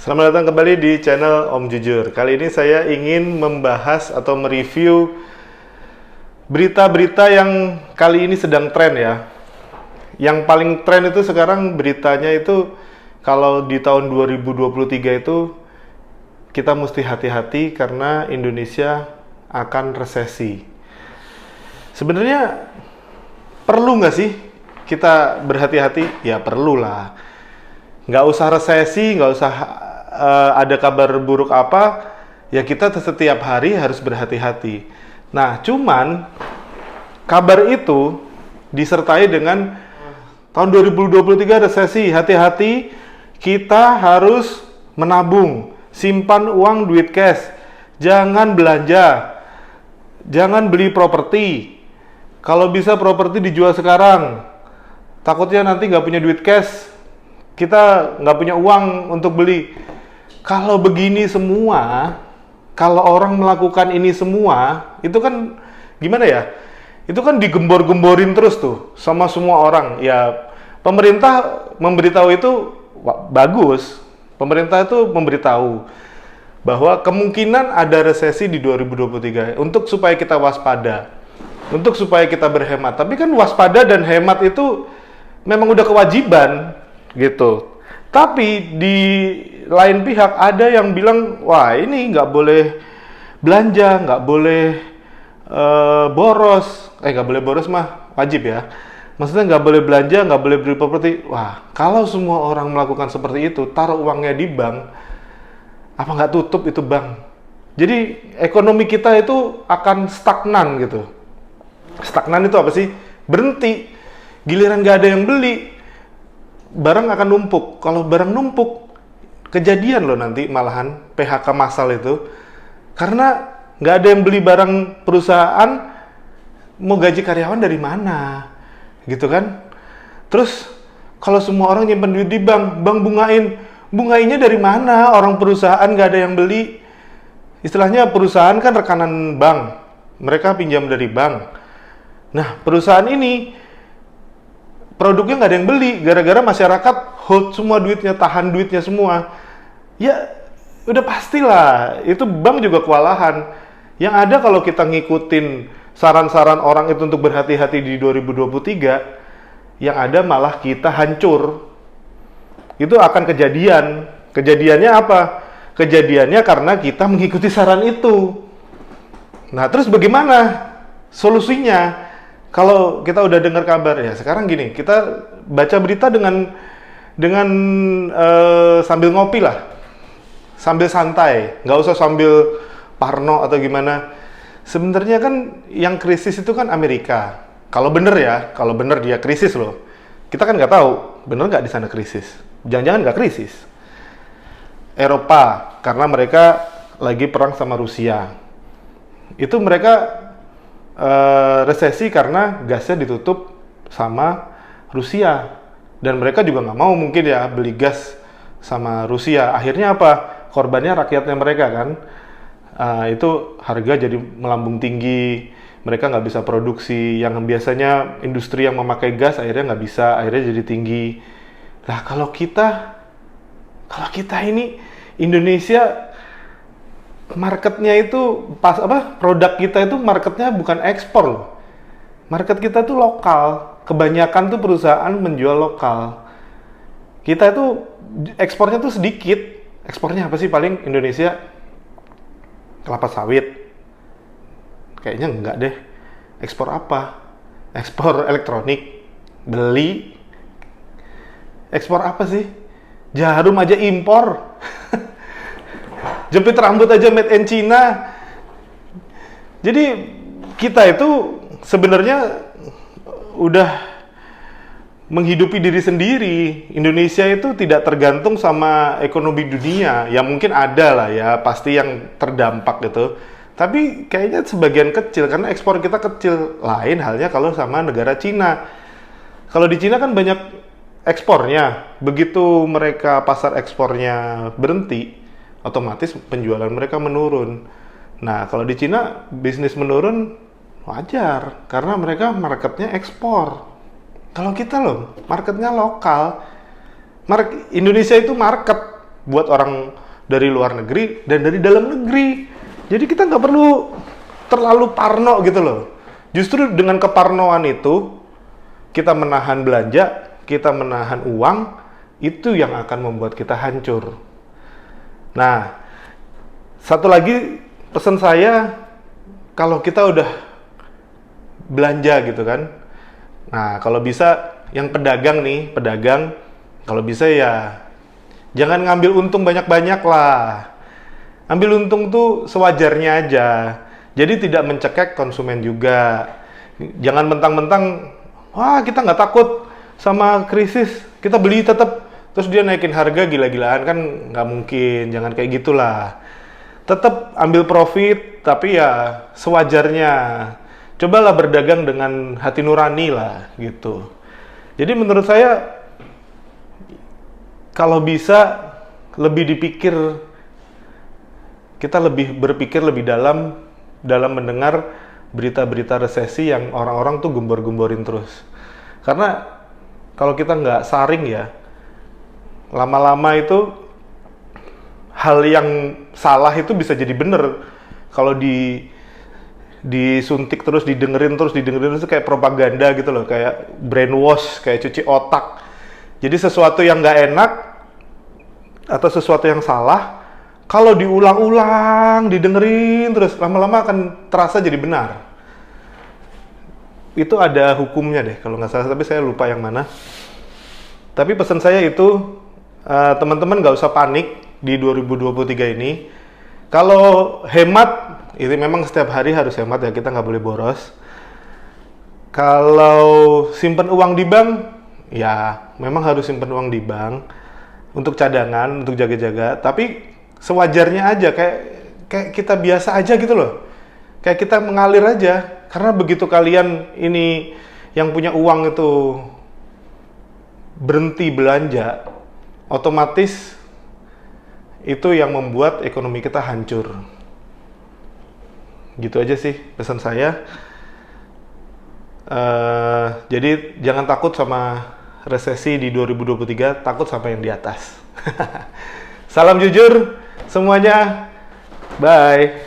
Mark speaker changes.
Speaker 1: Selamat datang kembali di channel Om Jujur. Kali ini saya ingin membahas atau mereview berita-berita yang kali ini sedang tren ya. Yang paling tren itu sekarang beritanya itu kalau di tahun 2023 itu kita mesti hati-hati karena Indonesia akan resesi. Sebenarnya perlu nggak sih kita berhati-hati? Ya perlulah. Nggak usah resesi, nggak usah ada kabar buruk apa, ya kita setiap hari harus berhati-hati. Nah, cuman kabar itu disertai dengan tahun 2023 resesi, hati-hati, kita harus menabung, simpan uang duit cash, jangan belanja, jangan beli properti. Kalau bisa properti dijual sekarang, takutnya nanti nggak punya duit cash, kita nggak punya uang untuk beli. Kalau begini semua, kalau orang melakukan ini semua, itu kan gimana ya? Itu kan digembor-gemborin terus tuh sama semua orang. Ya, pemerintah memberitahu itu bagus. Pemerintah itu memberitahu bahwa kemungkinan ada resesi di 2023 untuk supaya kita waspada. Untuk supaya kita berhemat. Tapi kan waspada dan hemat itu memang udah kewajiban gitu. Tapi di lain pihak ada yang bilang, wah ini nggak boleh belanja, nggak boleh boros. Nggak boleh boros mah wajib ya. Maksudnya nggak boleh belanja, nggak boleh beli properti. Wah, kalau semua orang melakukan seperti itu, taruh uangnya di bank, apa nggak tutup itu bank? Jadi ekonomi kita itu akan stagnan gitu. Stagnan itu apa sih? Berhenti. Giliran nggak ada yang beli, barang akan numpuk. Kalau barang numpuk, kejadian loh nanti malahan PHK massal itu. Karena nggak ada yang beli barang perusahaan, mau gaji karyawan dari mana? Gitu kan? Terus, kalau semua orang nyimpen duit di bank, bank bungainnya dari mana? Orang perusahaan nggak ada yang beli. Istilahnya perusahaan kan rekanan bank. Mereka pinjam dari bank. Nah, perusahaan ini produknya nggak ada yang beli, gara-gara masyarakat hold semua duitnya, tahan duitnya semua. Ya, udah pastilah, itu bank juga kewalahan. Yang ada kalau kita ngikutin saran-saran orang itu untuk berhati-hati di 2023, yang ada malah kita hancur. Itu akan kejadian. Kejadiannya apa? Kejadiannya karena kita mengikuti saran itu. Nah, terus bagaimana solusinya? Kalau kita udah dengar kabar ya, sekarang gini, kita baca berita dengan sambil ngopi lah, sambil santai, nggak usah sambil parno atau gimana. Sebenarnya kan yang krisis itu kan Amerika. Kalau bener dia krisis loh. Kita kan nggak tahu, bener nggak di sana krisis? Jangan-jangan nggak krisis. Eropa, karena mereka lagi perang sama Rusia. Itu mereka resesi karena gasnya ditutup sama Rusia, dan mereka juga nggak mau mungkin ya beli gas sama Rusia. Akhirnya apa? Korbannya rakyatnya mereka kan. Itu harga jadi melambung tinggi, mereka nggak bisa produksi. Yang biasanya industri yang memakai gas akhirnya nggak bisa, akhirnya jadi tinggi. Nah, kalau kita ini Indonesia, marketnya itu produk kita itu marketnya bukan ekspor loh. Market kita tuh lokal. Kebanyakan tuh perusahaan menjual lokal. Kita itu ekspornya tuh sedikit. Ekspornya apa sih paling Indonesia? Kelapa sawit. Kayaknya enggak deh. Ekspor apa? Ekspor elektronik. Beli. Ekspor apa sih? Jarum aja impor. Jepit rambut aja made in China. Jadi kita itu sebenarnya udah menghidupi diri sendiri. Indonesia itu tidak tergantung sama ekonomi dunia. Ya mungkin ada lah ya, pasti yang terdampak gitu. Tapi kayaknya sebagian kecil, karena ekspor kita kecil. Lain halnya kalau sama negara Cina. Kalau di Cina kan banyak ekspornya. Begitu mereka pasar ekspornya berhenti, otomatis penjualan mereka menurun. Nah, kalau di Cina bisnis menurun wajar karena mereka marketnya ekspor. Kalau kita loh, marketnya lokal. Indonesia itu market, buat orang dari luar negeri dan dari dalam negeri. Jadi kita nggak perlu terlalu parno gitu loh. Justru dengan keparnoan itu, kita menahan belanja, kita menahan uang, itu yang akan membuat kita hancur. Nah, satu lagi pesan saya, kalau kita udah belanja gitu kan, nah kalau bisa yang pedagang, kalau bisa ya jangan ngambil untung banyak-banyak lah. Ambil untung tuh sewajarnya aja. Jadi tidak mencekek konsumen juga. Jangan mentang-mentang, wah kita nggak takut sama krisis, kita beli tetap. Terus dia naikin harga gila-gilaan, kan nggak mungkin. Jangan kayak gitulah. Tetap ambil profit, tapi ya sewajarnya. Cobalah berdagang dengan hati nurani lah, gitu. Jadi menurut saya, kalau bisa lebih dipikir, kita lebih berpikir lebih dalam mendengar berita-berita resesi yang orang-orang tuh gembor-gemborin terus. Karena kalau kita nggak saring ya, lama-lama itu hal yang salah itu bisa jadi bener. Kalau disuntik terus, didengerin terus itu kayak propaganda gitu loh, kayak brainwash, kayak cuci otak. Jadi sesuatu yang nggak enak atau sesuatu yang salah, kalau diulang-ulang, didengerin terus, lama-lama akan terasa jadi benar. Itu ada hukumnya deh kalau nggak salah, tapi saya lupa yang mana. Tapi pesan saya itu, teman-teman nggak usah panik di 2023 ini. Kalau hemat, itu memang setiap hari harus hemat ya, kita nggak boleh boros. Kalau simpan uang di bank, ya memang harus simpan uang di bank untuk cadangan, untuk jaga-jaga. Tapi sewajarnya aja, kayak kita biasa aja gitu loh. Kayak kita mengalir aja. Karena begitu kalian ini yang punya uang itu berhenti belanja, otomatis itu yang membuat ekonomi kita hancur. Gitu aja sih pesan saya. Jadi jangan takut sama resesi di 2023, takut sama yang di atas. Salam jujur semuanya, bye.